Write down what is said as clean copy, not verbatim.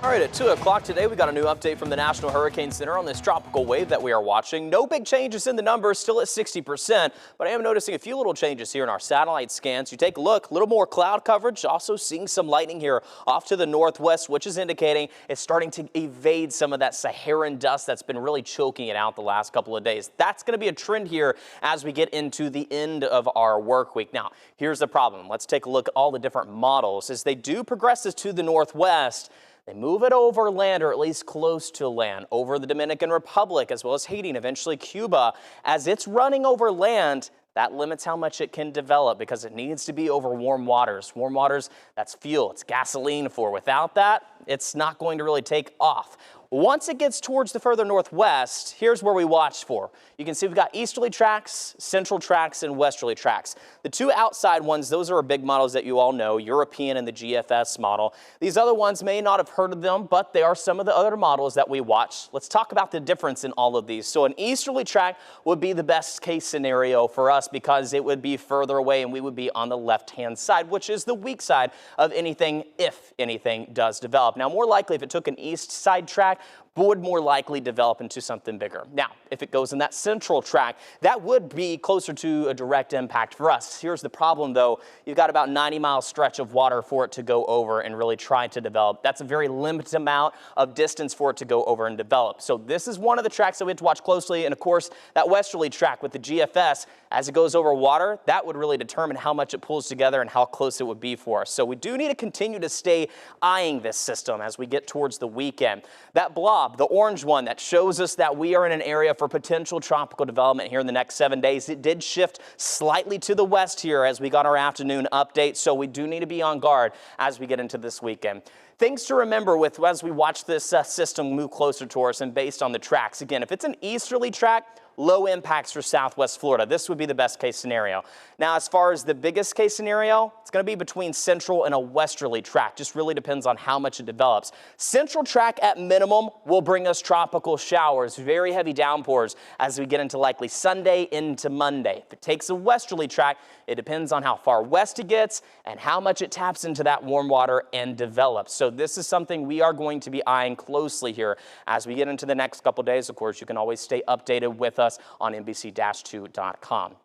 All right, at 2 o'clock today, we got a new update from the National Hurricane Center on this tropical wave that we are watching. No big changes in the numbers, still at 60%, but I am noticing a few little changes here in our satellite scans. You take a look, a little more cloud coverage, also seeing some lightning here off to the northwest, which is indicating it's starting to evade some of that Saharan dust that's been really choking it out the last couple of days. That's going to be a trend here as we get into the end of our work week. Now, here's the problem. Let's take a look at all the different models. As they do progress us to the northwest, they move it over land, or at least close to land, over the Dominican Republic, as well as Haiti and eventually Cuba. As it's running over land, that limits how much it can develop because it needs to be over warm waters. Warm waters, that's fuel, it's gasoline for. Without that, it's not going to really take off. Once it gets towards the further northwest, here's where we watch for. You can see we've got easterly tracks, central tracks, and westerly tracks. The two outside ones, those are our big models that you all know, European and the GFS model. These other ones may not have heard of them, but they are some of the other models that we watch. Let's talk about the difference in all of these. So an easterly track would be the best case scenario for us because it would be further away and we would be on the left-hand side, which is the weak side of anything if anything does develop. Now, more likely if it took an east side track, would more likely develop into something bigger. Now, if it goes in that central track, that would be closer to a direct impact for us. Here's the problem, though. You've got about 90-mile stretch of water for it to go over and really try to develop. That's a very limited amount of distance for it to go over and develop. So this is one of the tracks that we have to watch closely. And, of course, that westerly track with the GFS, as it goes over water, that would really determine how much it pulls together and how close it would be for us. So we do need to continue to stay eyeing this system as we get towards the weekend. That blob, the orange one that shows us that we are in an area for potential tropical development here in the next 7 days. It did shift slightly to the west here as we got our afternoon update, so we do need to be on guard as we get into this weekend. Things to remember as we watch this system move closer to us and based on the tracks. Again, if it's an easterly track, low impacts for Southwest Florida. This would be the best case scenario. Now, as far as the biggest case scenario, it's going to be between central and a westerly track. Just really depends on how much it develops. Central track at minimum will bring us tropical showers, very heavy downpours as we get into likely Sunday into Monday. If it takes a westerly track, it depends on how far west it gets and how much it taps into that warm water and develops. So this is something we are going to be eyeing closely here as we get into the next couple days. Of course, you can always stay updated with us on NBC-2.com.